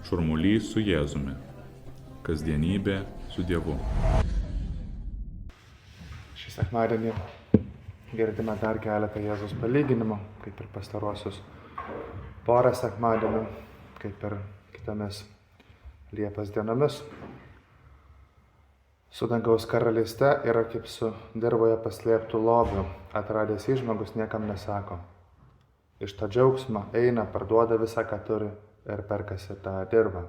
Šurmulys su Jėzumi. Kasdienybė su Dievu. Šį sekmadienį girdime dar keletą Jėzaus palyginimų, kaip ir pastaruosius porą sekmadienių, kaip ir kitomis Liepos dienomis. Su dangaus karalyste yra kaip su dirvoje paslėptų lobių, atradęs jį žmogus niekam nesako. Iš to džiaugsmo eina, parduoda visą, ką turi ir perkasi tą dirvą.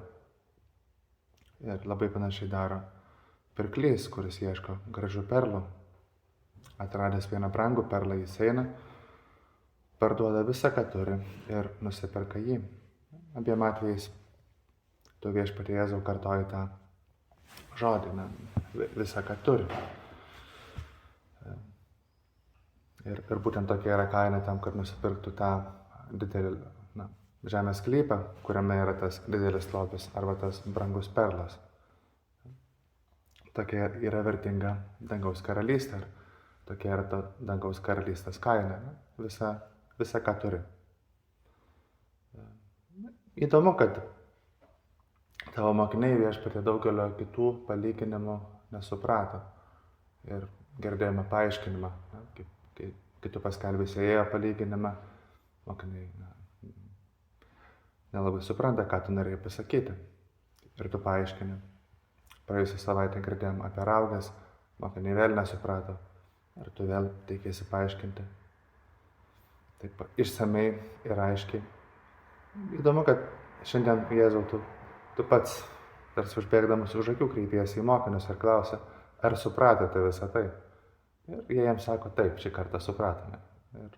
Ir labai panašiai daro pirklys, kuris ieško gražių perlų. Atradęs vieną brangų perlą, jis eina, parduoda visą, ką turi ir nusiperka jį. Abiem atvejais tu Viešpatie Jėzau kartoji tą žodį, visą, ką turi. Ir būtent tokia yra kaina tam, kad nusipirktų tą didelį žemės sklypą, kuriame yra tas didelis lobis arba tas brangus perlas. Tokia yra vertinga dangaus karalystė ir tokia yra ta dangaus karalystės kaina, visa, ką turi. Įdomu, kad tavo mokiniai Viešpatie daugelio kitų palyginimų nesuprato. Ir girdėjome paaiškinimą, kai tu paskelbei Sėjėjo palyginimą, mokiniai nelabai supranta, ką tu norėjai pasakyti. Ir tu paaiškini. Praėjusią savaitę girdėjom apie rauges, mokiniai vėl nesuprato. Ir tu vėl teikėsi paaiškinti. Taip išsamei ir aiškiai. Įdomu, kad šiandien Jėzau tu pats, tarsi užbėgdamas už akių, kreipiesi į mokinius ir klausia, ar supratote visą tai? Ir jie jiems sako, taip, šį kartą supratome. Ir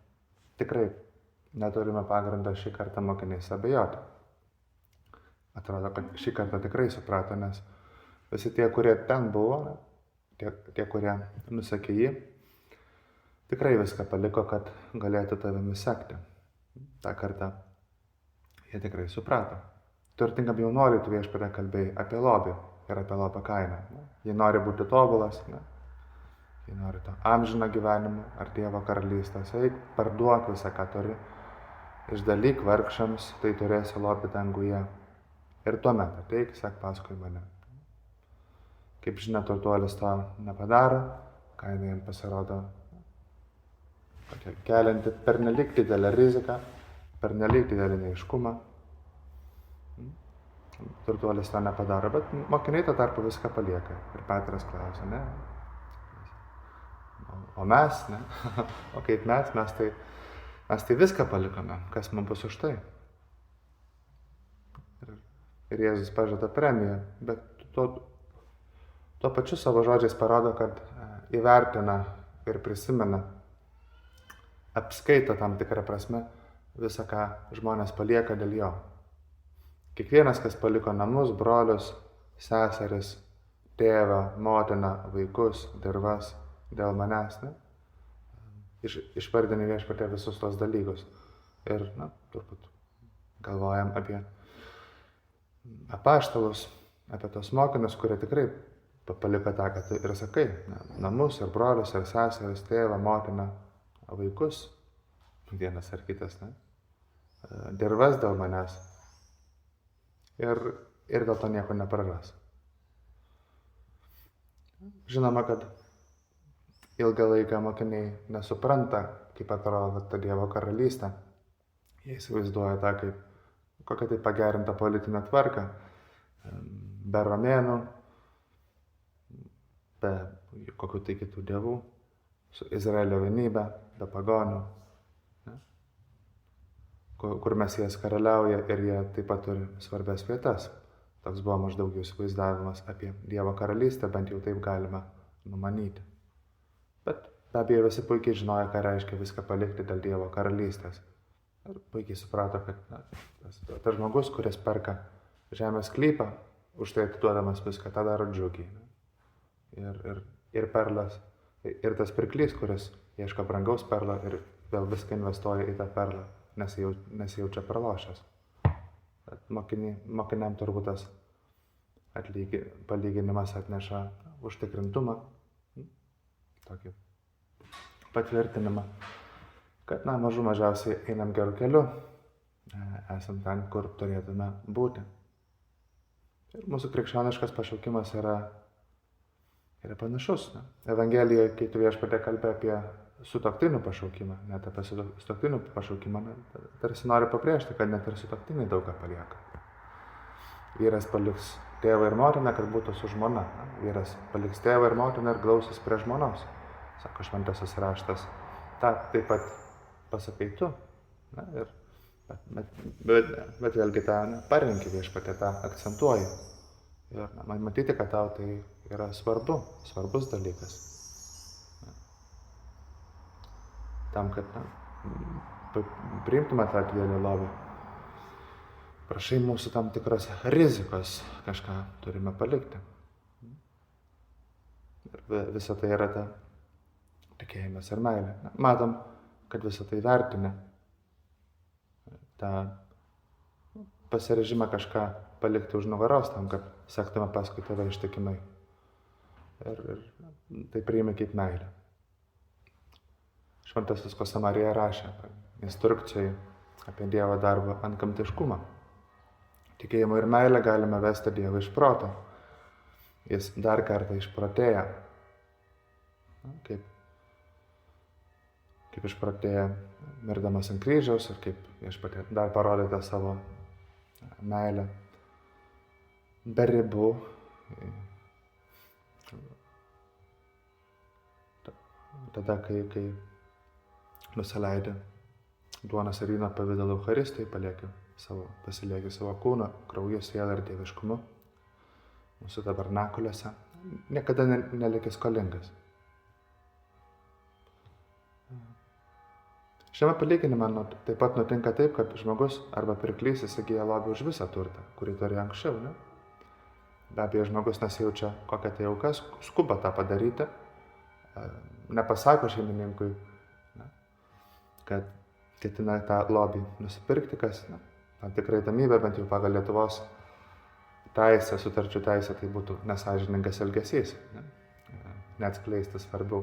tikrai neturime pagrindo šį kartą mokiniais abejoti. Atrodo, kad šį kartą tikrai suprato, nes visi tie, kurie ten buvo, tie, kurie nusekė jį, tikrai viską paliko, kad galėtų tavimi sekti. Ta kartą jie tikrai suprato. Turtingam jaunuoliui tu Viešpatie kalbėjai apie lobį ir apie lobio kainą. Jei nori būti tobulas, jei nori to amžino gyvenimo ar Dievo karalystės, eik, parduok visą, ką turi, išdalyk vargšams, tai turėsi lobį danguje. Ir tuomet ateik, sek paskui mane. Kaip žinia, turtuolis to nepadaro, kaina jam pasirodo kelianti pernelyg didelę riziką, pernelyg didelį neaiškumą. Turtuolis to nepadaro, bet mokiniai to tarpu viską palieka. Ir Petras klausia, ne? O mes, ne? O kaip mes tai viską palikome. Kas mums bus už tai? Ir Jėzus pažada premiją, bet tuo pačiu savo žodžiais parodo, kad įvertina ir prisimena, apskaito tam tikrą prasme visą, ką žmonės palieka dėl jo. Kiekvienas, kas paliko namus, brolius, seseris, tėvą, motiną, vaikus, dirvas, dėl manęs, ne? Išvardini Viešpatie visus tos dalykus. Ir, turbūt galvojam apie apaštalus, apie tos mokinius, kurie tikrai paliko tą, ką tu ir sakai. Namus, ir brolius, ir seseris, tėvą, motiną, vaikus, vienas ar kitas, ne? Dirvas dėl manęs. Ir dėl to nieko nepraras. Žinoma, kad ilgą laiką mokiniai nesupranta, kaip atrodo ta Dievo karalystė. Jie įsivaizduoja tą kaip kokią tai pagerintą politinę tvarką, be romėnų, be kokių tai kitų dievų, su Izraelio vienybe, be pagonių, kur Mesijas karaliauja ir jie taip pat turi svarbias vietas. Toks buvo maždaug jų įsivaizdavimas apie Dievo karalystę, bent jau taip galima numanyti. Bet be abejo visi puikiai žinojo, ką reiškia viską palikti dėl Dievo karalystės. Ir puikiai suprato, kad tas žmogus, kuris perka žemės sklypą, už tai atiduodamas viską, tą daro džiugiai. Ir perlas, ir tas pirklys, kuris ieško brangaus perlo ir vėl viską investuoja į tą perlą, nesijaučia pralošęs. Mokiniam turbūt tas palyginimas atneša užtikrintumą, tokį patvirtinimą, kad mažų mažiausiai einam gerų keliu, esam ten, kur turėtume būti. Ir mūsų krikščioniškas pašaukimas yra panašus. Ne? Evangelijoje, kai tu Viešpatie kalbė apie sutuoktinių pašaukimą, net apie sutuoktinių pašaukimą, tarsi nori pabrėžti, kad net ir sutuoktiniai daug ką palieka. Vyras paliks tėvą ir motiną, kad būtų su žmona. Vyras paliks tėvą ir motiną ir glausis prie žmonos, sako šventasis raštas. Ta taip pat pasakai tu. Na, bet vėlgi tą parinki Viešpatie, tą akcentuoji. Ir matyti, kad tau tai yra svarbus dalykas. Tam, kad priimtume tą didelį lobį. Prašai mūsų tam tikros rizikos, kažką turime palikti. Ir visa tai yra ta tikėjimas ir meilė. Matom, kad visą tai vertinę. Ta pasirežimą kažką palikti už nugaros tam, kad sektume paskui tave ištikimai. Ir tai priimi kaip meilę. Šventasis Kosamarija rašė instrukcijai apie Dievo darbą antgamtiškumą. Tikėjimu ir meilę galime vesti Dievą iš proto. Jis dar kartą išprotėja. Kaip išprotėja mirdamas ant kryžiaus ir kaip Viešpatie dar parodėte savo meilę be ribų. Tada, kai nusileidė duonos ir vyno pavidalo Eucharistijai, pasilieki savo kūną, krauju, sielą ir dieviškumu mūsų tabernakuliuose, niekada neliki skolingas. Šiame palyginime taip pat nutinka taip, kad žmogus arba pirklys įsigyja lobį už visą turtą, kurį turėjo anksčiau. Ne? Be abejo, žmogus nesijaučia kokia tai auka, skuba tą padaryti, nepasako šeimininkui, kad ketina tą lobį nusipirkti, kas tam tikrai įdomybė, bent jau pagal Lietuvos teisę, sutarčių teisę, tai būtų nesąžiningas elgesys, neatskleisti svarbių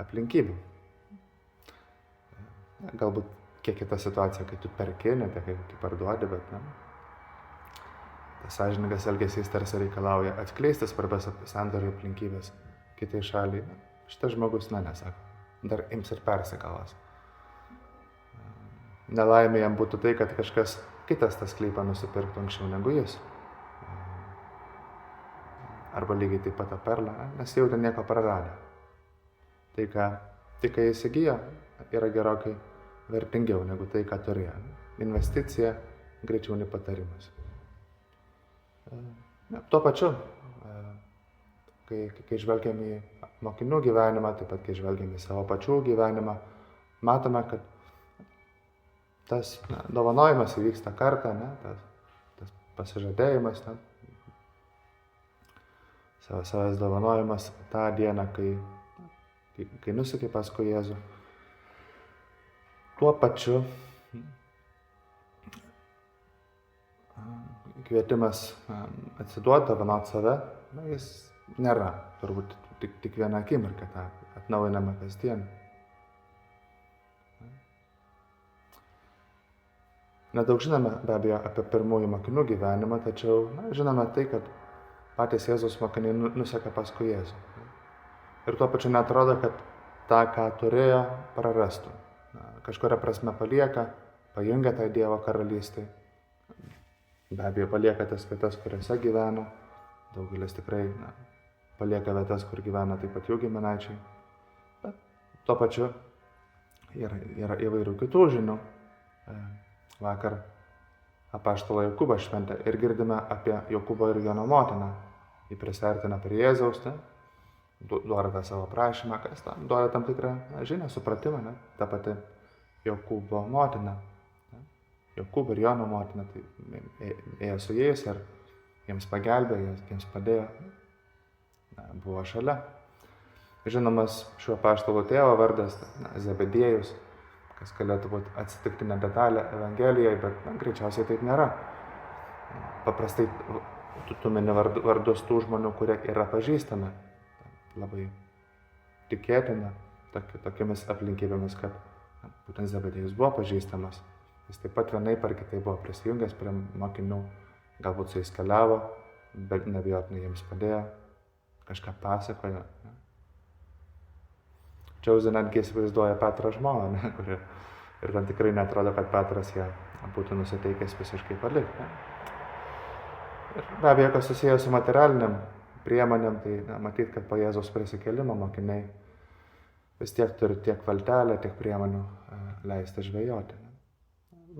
aplinkybių. Galbūt kiek kita situacija, kai tu perki, ne tiek kai parduodi, bet tas sąžiningas elgesys tarsi reikalauja atskleisti svarbias sandorio aplinkybės kitai šaliai. Šitas žmogus, nesako, dar ims ir persigalas. Nelaimė jam būtų tai, kad kažkas kitas tą sklypą nusipirktų anksčiau negu jis. Arba lygiai taip pat tą perlą, nes jau ten nieko praradę. Tai, ką jis įgyjo, yra gerokai vertingiau negu tai, ką turėjo. Investicija greičiau nei patarimas. Tuo pačiu, kai žvelgiam į mokinių gyvenimą, taip pat kai žvelgiam į savo pačių gyvenimą, matome, kad tas dovanojimas įvyksta kartą, tas pasižadėjimas, savęs dovanojimas tą dieną, kai nusekė paskui Jėzų. Tuo pačiu kvietimas atsiduoti, dovanoti save, jis nėra turbūt tik vieną akimirką, tą atnaujinamą kasdien. Nedaug žinome be abejo apie pirmųjų mokinių gyvenimą, tačiau žinome tai, kad patys Jėzaus mokiniai nuseka paskui Jėzų. Ir tuo pačiu neatrodo, kad tą, ką turėjo, prarastų. Kažkuria prasme palieka, pajungia tą Dievo karalystę. Be abejo, palieka tas vietas, kuriuose gyvena. Daugelis tikrai palieka vietas, kur gyvena taip pat jų giminaičiai. Bet tuo pačiu yra įvairių kitų žinių. Vakar apaštalą Jokūbą šventė ir girdime apie Jokūbo ir Jono motiną. Jį prisiartina prie Jėzaus, duoda tą savo prašymą, kas duoda tam tikrą žinią, supratimą, ta pati Jokūbo motina. Jokūbo ir Jono motina, tai ėjo su jais ir jiems pagelbėjo, jiems padėjo, buvo šalia. Žinomas šiuo apaštalo tėvo vardas Zebediejus, kas galėtų būti atsitiktinė detalė Evangelijoje, bet greičiausiai taip nėra. Paprastai tu mini vardus tų žmonių, kurie yra pažįstami. Labai tikėtina tokiamis aplinkybėmis, kad būtent Zebediejus buvo pažįstamas. Jis taip pat vienaip ar kitaip buvo prisijungęs prie mokinių, galbūt su jais keliavo, bet nebijotinai jiems padėjo, kažką pasakojo. Ne? Čiauzi netgi įsivaizduoja Petrą žmoną, ne? Kuri ir ten tikrai netrodo, kad Petras ją būtų nusiteikęs visiškai palikti. Ne? Ir be abejo, kas susijęs su materialiniam priemonėm, tai matyt, kad po Jėzaus prisikėlimo mokiniai vis tiek turi tiek valtelę, tiek priemonių leisti žvejoti. Ne?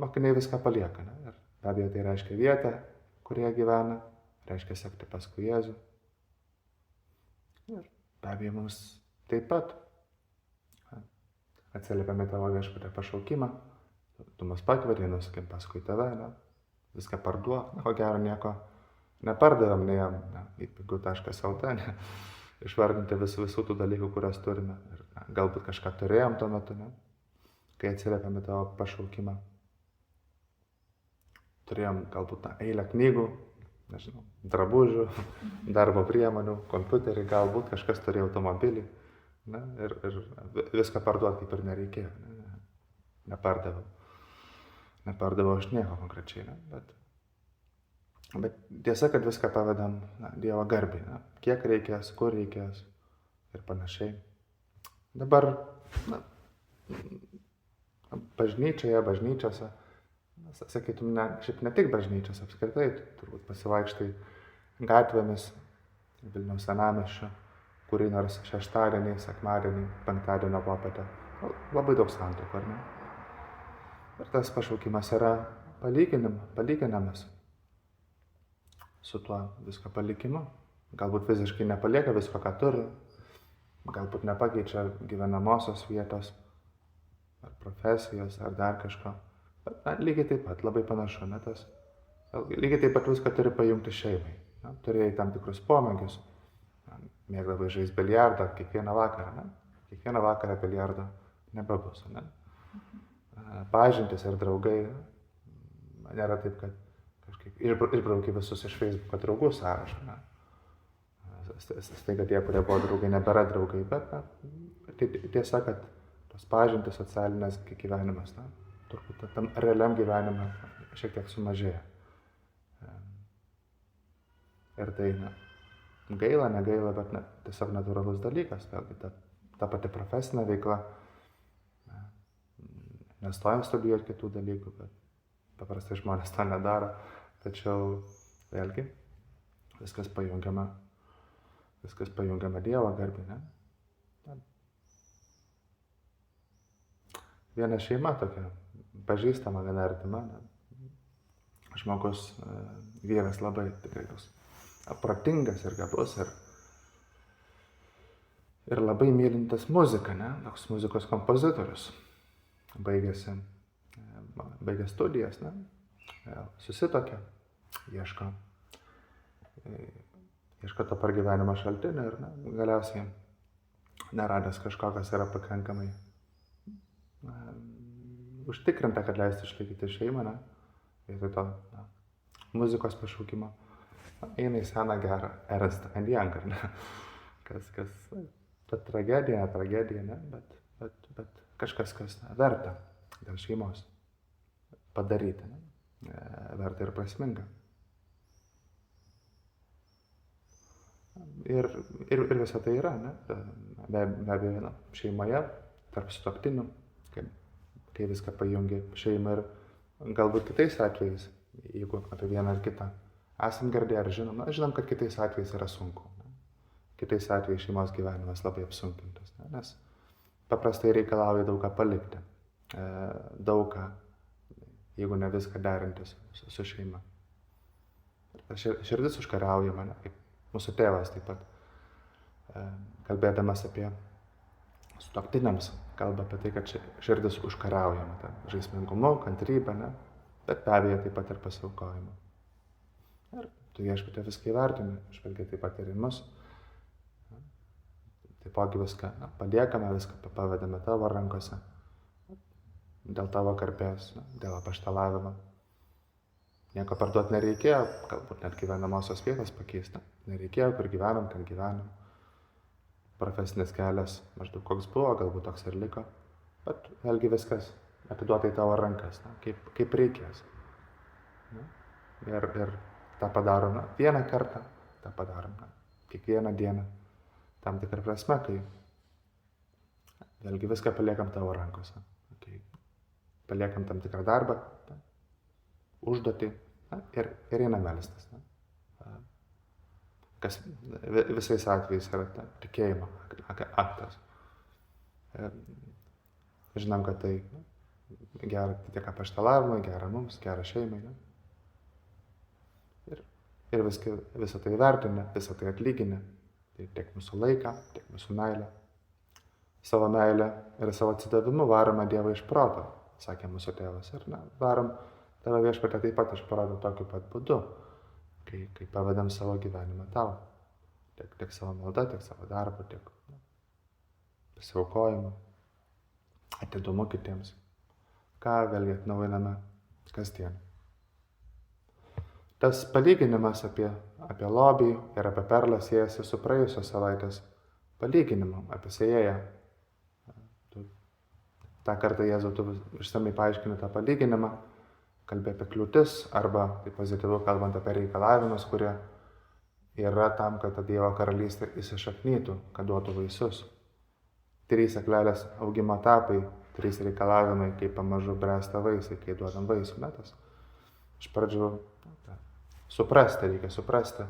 Mokiniai viską palieka. Ne? Ir be abejo, tai reiškia vietą, kur jie gyvena, reiškia sekti paskui Jėzų. Ir be abejo, mums taip pat atsiliepiame tavo viešpatę pašaukimą, tu mus pakvietei, nusakim paskui tave, ne? Viską parduok, ko gero nieko nepardavėm, neėjom į pigu.lt, ne? Išvardinti visų tų dalykų, kurias turime. Ir galbūt kažką turėjom tuo metu, ne? Kai atsiliepiame tavo pašaukimą. Turėjom galbūt eilę knygų, nežinau, drabužių, darbo priemonių, kompiuterį, galbūt kažkas turėjo automobilį. Ne? Ir viską parduoti kaip ir nereikėjo. Ne? Nepardavau aš nieko konkrečiai. Ne? Bet tiesa, kad viską pavedam Dievo garbei. Ne? Kiek reikės, kur reikės ir panašiai. Dabar bažnyčiose, sakytum, šiaip ne tik bažnyčiose, apskritai, turbūt pasivaikštai gatvėmis Vilniaus senamiesčio, kurį nors šeštadienį, sekmadienį, penktadienio popietę. Labai daug santuokų, ar ne? Ir tas pašaukimas yra palyginamas su tuo visko palikimu. Galbūt fiziškai nepalieka visko, ką turi, galbūt nepakeičia gyvenamosios vietos, ar profesijos, ar dar kažko. Bet lygiai taip pat, labai panašu, ne tas. Lygiai taip pat viską turi pajungti šeimai. Ne? Turėjai tam tikrus pomėgius. Mėgdavai žaisti biliardą kiekvieną vakarą, ne? Kiekvieną vakarą biliardo nebebus, ne? Pažintis ir draugai, nėra taip, kad kažkaip išbrauki visus iš Facebook'o draugų sąrašą, ne? Staiga tie, kurie buvo draugai, nebėra draugai, bet tiesa, kad tos pažintis, socialinės gyvenimas, ne? Turbūt tam realiam gyvenime šiek tiek sumažėja. Ir tai, gaila, negaila, bet tiesiog natūralus dalykas. Vėlgi, ta pati profesinė veikla. Nestojam studijuoti kitų dalykų, bet paprastai žmonės to nedaro. Tačiau, vėlgi, viskas pajungiama Dievo garbei, ne? Viena šeima tokia, pažįstama, gana artima. Žmogus, vyras labai tikrai toks protingas ir gabus ir labai mylintis muziką, ne? Toks muzikos kompozitorius. Baigęs studijas, ne? Susituokė, ieško to pragyvenimo šaltinio ir galiausiai neradęs kažko, kas yra pakankamai užtikrinta, kad leistų išlaikyti šeimą, ne? Vietoj to muzikos pašaukimo. Eina į seną gerą Ernst & Young, ne? Kas ta tragedija, ne? Bet kažkas, kas verta dėl šeimos padaryti, ne? Verta ir prasminga. Ir visą tai yra, ne? Be abejo, šeimoje, tarp sutuoktinių, kai viską pajungi šeimą ir galbūt kitais atvejais, jeigu apie vieną ar kitą esam girdėję ar žinom, kad kitais atvejais yra sunku. Ne? Kitais atvejais šeimos gyvenimas labai apsunkintas, ne? Nes paprastai reikalauja daug ką palikti, daug ką, jeigu ne viską derintis su šeima. Širdis užkariaujama, ne? Kaip mūsų tėvas taip pat, kalbėdamas apie sutuoktiniams, kalba apie tai, kad širdis užkariaujama, žaismingumu, kantrybė, ne? Bet be abejo taip pat ir pasiaukojimu. Ir tu viešpatie viską įvertini, žvelgia taip pat ir į mus. Taipogi viską paliekame, viską pavedame tavo rankose. Dėl tavo garbės, dėl apaštalavimo. Nieko parduoti nereikėjo, galbūt net gyvenamosios vietos pakeisti. Nereikėjo, kur gyvenam, ten gyvenam. Profesinis kelias maždaug koks buvo, galbūt toks ir liko. Bet vėlgi viskas atiduota į tavo rankas, kaip reikės. Ir tą padarom vieną kartą, tą padarom kiekvieną dieną, tam tikrą prasme, kai vėlgi viską paliekam tavo rankose. Kai paliekam tam tikrą darbą, užduotį ir einam melstis. Kas visais atvejais yra tikėjimo aktas. Žinom, kad tai gera tiek apaštalavimui, gera mums, gera šeimai. Ir visą tai vertinę, visą tai atlyginę. Tai tiek mūsų laiką, tiek mūsų meilę. Savo meilę ir savo atsidavimu varome Dievą iš proto, sakė mūsų tėvas. Ir varom tave viešpatė taip pat iš proto tokiu pat būdu, kai pavedam savo gyvenimą tau. Tiek savo malda, tiek savo darbu, tiek pasiaukojimu, atidumu kitiems. Ką vėlgi atnaujiname kasdien. Tas palyginimas apie lobį ir apie perlą siejasi su praėjusios savaitės palyginimu apie sėjėją. Ta kartą Jėzau tu išsamei paaiškini tą palyginimą, kalbė apie kliūtis arba, tai pozityviau kalbant, apie reikalavimus, kurie yra tam, kad ta Dievo karalystė įsišaknytų, kad duotų vaisius. 3 aklelės augimo etapai, 3 reikalavimai, kaip pamažu bręsta vaisiai, kai duodam vaisių. Metas. Iš pradžių reikia suprasti,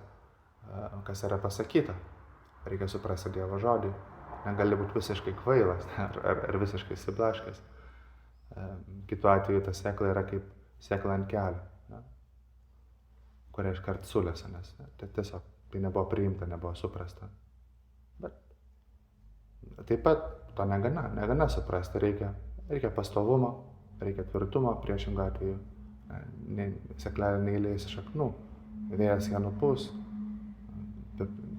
kas yra pasakyta. Reikia suprasti Dievo žodį. Negali būti visiškai kvailas ar visiškai išsiblaškęs. Kitu atveju ta sėkla yra kaip sėkla ant kelio, kurią iškart sulėsa, nes tiesiog tai nebuvo priimta, nebuvo suprasta. Bet taip pat to negana suprasti, reikia pastovumo, reikia tvirtumo, priešingų atveju sėklelė neįleis šaknų, vėjas ją nupūs,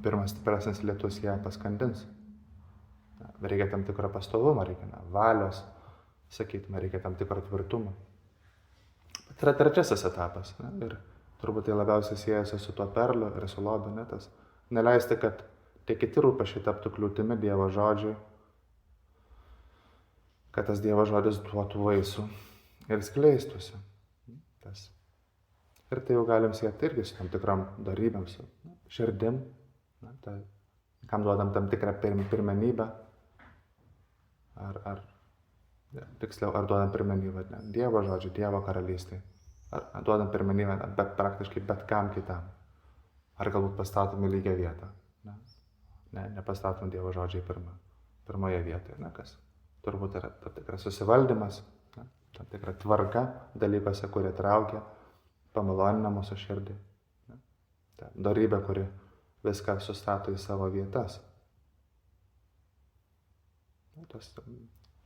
pirmas stipresnis lietus ją paskandins. Reikia tam tikro pastovumo, reikia valios, sakytume, reikia tam tikro tvirtumo. Tai yra trečiasis etapas. Ir turbūt tai labiausiai siejasi su tuo perlu ir su lobiu. Neleisti, kad tie kiti rūpesčiai taptų kliūtimi Dievo žodžiui, kad tas Dievo žodis duotų vaisių ir skleistųsi. Ir tai jau galim sieti irgi su tam tikram darybėm, su širdim, kam duodam tam tikrą pirmenybę, ar duodam pirmenybę Dievo žodžiui, Dievo karalystei, ar duodam pirmenybę praktiškai bet kam kitam, ar galbūt pastatom į lygią vietą. Nepastatom Dievo žodžiai pirmoje vietoje, kas turbūt yra tam tikras susivaldymas, tam tikra tvarka dalykuose, kurie traukia, pamalonina mūsų širdį. Ta dorybė, kuri viską sustato į savo vietas.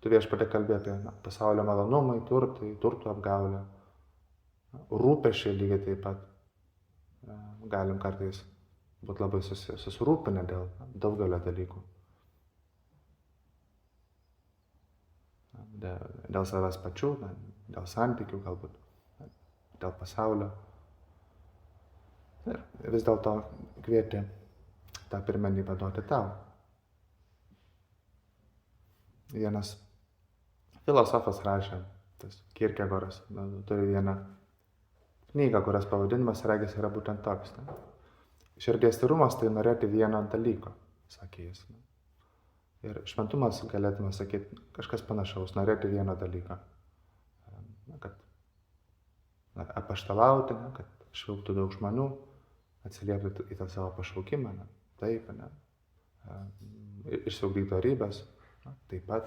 Tu viešpatie kalbė apie pasaulio malonumai, turtų apgaulę, rūpesčiai lygiai taip pat. Galim kartais būti labai susirūpinę dėl daugelio dalykų. Dėl savęs pačių, dėl santykių galbūt, dėl pasaulio. Ir vis dėlto kvieti tą pirmenybę duoti tau. Vienas filosofas rašė, tas Kierkegoras, turi vieną knygą, kurios pavadinimas regis yra būtent toks. Širdies tyrumas tai norėti vieno dalyko, sakė jis. Ir šventumas galėtume sakyti kažkas panašaus, norėti vieno dalyko. Kad apaštalauti, kad švilptų daug žmonių, atsiliepti į tą savo pašaukimą, taip, išsiugdyti dorybės, taip pat,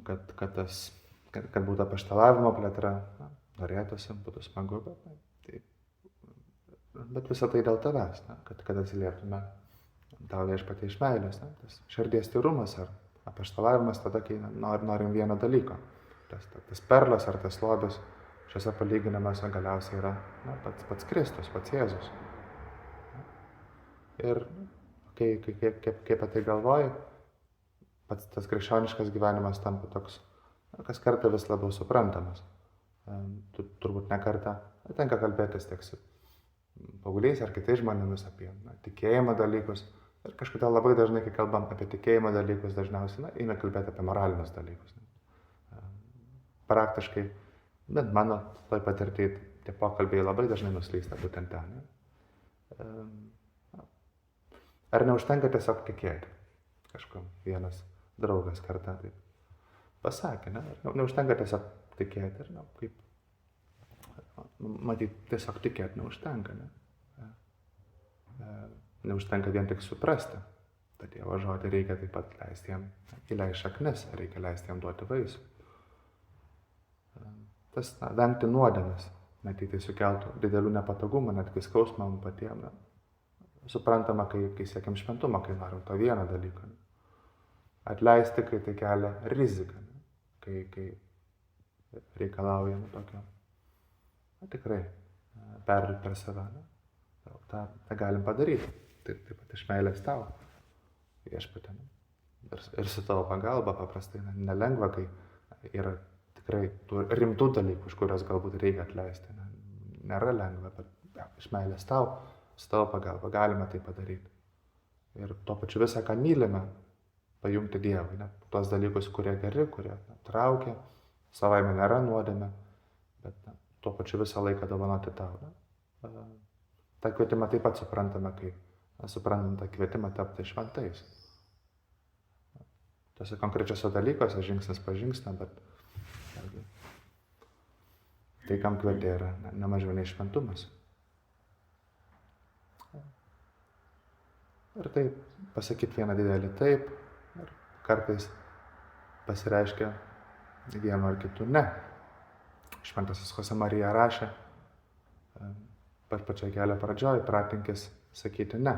kad būtų apaštalavimo plėtra, norėtųsi, būtų smagu, bet visą tai dėl tavęs, kad atsilieptume tau viešpatie iš meilės. Tas širdies tyrumas ar apaštalavimas tada, kai norim vieno dalyko. Tas perlas ar tas lobis šiuose palyginimuose galiausiai yra pats Kristus, pats Jėzus. Ir kaip apie tai galvoji, pats tas krikščioniškas gyvenimas tampa toks, kas kartą vis labiau suprantamas. Turbūt ne kartą tenka kalbėtis tiek su paaugliais ar kitais žmonėmis apie tikėjimo dalykus. Ir kažkodėl labai dažnai, kai kalbam apie tikėjimo dalykus, dažniausiai eina kalbėti apie moralinius dalykus. Praktiškai, bent mano toj patirtį, tie pokalbiai labai dažnai nuslysta būtent ten. Ar neužtenka tiesiog tikėti? Kažkam vienas draugas kartą taip pasakė, ne? Ar neužtenka tiesiog tikėti, ir kaip, matyt, tiesiog tikėti neužtenka, ne? Neužtenka vien tik suprasti, tad Dievo žodį reikia taip pat leisti jam įleisti šaknis, reikia leisti jam duoti vaisių. Tas vengti nuodėmės, matyt, tai sukeltų didelių nepatogumų, netgi skausmą mums patiems. Suprantama, kai siekiam šventumą, kai norim to vieną dalyką. Atleisti, kai tai kelia riziką, kai reikalaujam tokio, tikrai perlipti per save. tą galim padaryti. Taip pat iš meilės tau, viešpatie. Ir su tavo pagalba paprastai nelengva, kai yra tikrai tų rimtų dalykų, už kurias galbūt reikia atleisti. Nėra lengva, bet iš meilės tau, su tavo pagalba galime tai padaryti. Ir tuo pačiu visą, ką mylime, pajungti Dievui. Tuos dalykus, kurie geri, kurie traukia, savaime nėra nuodėmė, bet tuo pačiu visą laiką dovanoti tau. tą kvietimą taip pat suprantame, kai suprantam tą kvietimą tapti šventais. Tuose konkrečiose dalykuose, žingsnis po žingsnio, bet tai, kam kvieti, yra nemažiau nei šventumas. Ir taip, pasakyti vieną didelį taip, ir kartais pasireiškia vienu ar kitu ne. Šventasis Jose Marija rašė, pačioje kelio pradžioj, pratinkis sakyti ne.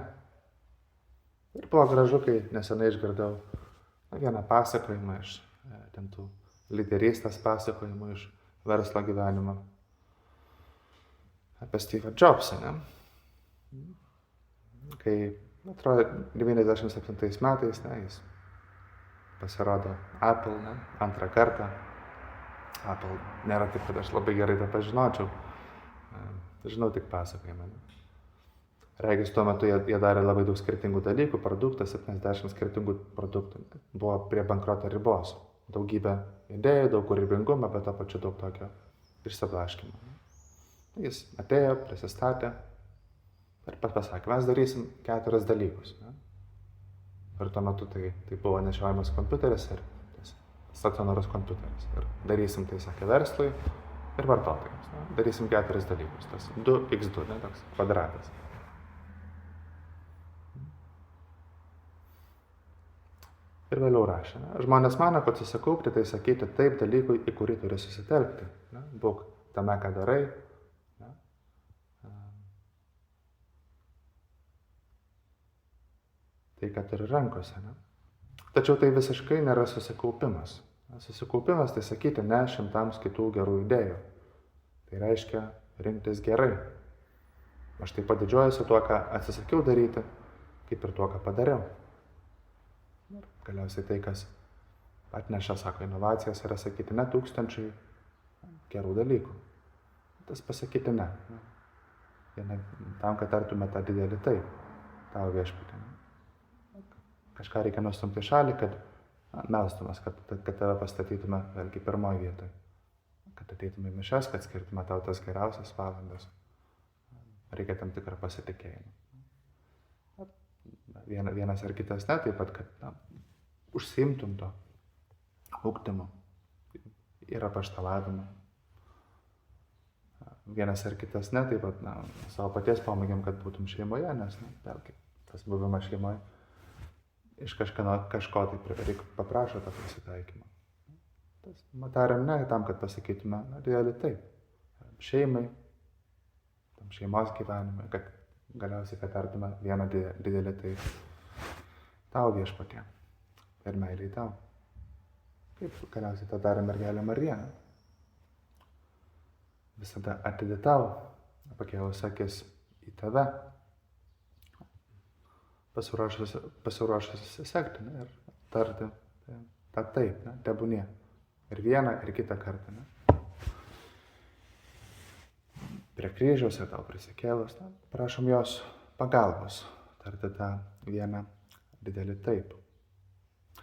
Ir buvo gražu, kai nesenai išgirdau vieną pasakojimą iš tų lyderystės pasakojimų iš verslo gyvenimo apie Steve'ą Jobsą, ne? Kai, atrodo, 97 metais, jis pasirodo Apple, antrą kartą. Apple nėra taip, kad aš labai gerai tą pažinočiau. Žinau tik pasakojimą. Regis, tuo metu jie darė labai daug skirtingų dalykų, produktą, 70 skirtingų produktų. Buvo prie bankroto ribos. Daugybė idėjų, daug kūrybingumo, bet to pačiu daug tokio išsiblaškymo. Jis atėjo, prisistatė ir pasakė, mes darysim 4 dalykus. Ir tuo metu tai buvo nešiojamas kompiuteris ir stacionarus kompiuteris. Ir darysim, tai sakė, verslui ir vartotojams. Darysim 4 dalykus. Tas 2x2, toks kvadratas. Ir vėliau rašė. Žmonės mano, kad susikaupti, tai sakyti taip dalykui, į kurį turi susitelkti. Būk tame, ką darai. Tai, ką turi rankose. Tačiau tai visiškai nėra susikaupimas. Susikaupimas tai sakyti ne 100 kitų gerų idėjų. Tai reiškia rinktis gerai. Aš taip pat didžiuojuosi tuo, ką atsisakiau daryti, kaip ir tuo, ką padariau. Galiausiai tai, kas atneša, sako, inovacijas, yra sakyti ne 1000 gerų dalykų. Tas pasakyti ne. Tam, kad tartume tą didelį taip, tavo viešpatį. Kažką reikia nustumti į šalį, kad melstumės, kad tave pastatytume vėlgi pirmoje vietoje. Kad ateitume į mišias, kad skirtume tau tas geriausias valandas. Reikia tam tikrą pasitikėjimą. Vienas ar kitas ne, taip pat, kad užsiimtum to ugdymu ir apaštalavimu. Vienas ar kitas ne, taip pat savo paties pomėgiam, kad būtum šeimoje, nes vėlgi tas buvimas šeimoje iš kažko taip reikia paprašo tą prisitaikymą. Tariam ne tam, kad pasakytume didelį taip. Šeimai, tam šeimos gyvenimui, kad galiausiai, kad tartume vieną didelį taip. Tau viešpatie ir meiliai tau. Kaip galiausiai tą darė mergelė Marija. Visada atidė tau, pakėlus akis į tave. Pasiruošusi sekti ir tarti tą taip, tebūnie. Ir vieną, ir kitą kartą. Prie kryžiaus ir tau prisikėlus, prašom jos pagalbos tarti tą vieną didelį taip.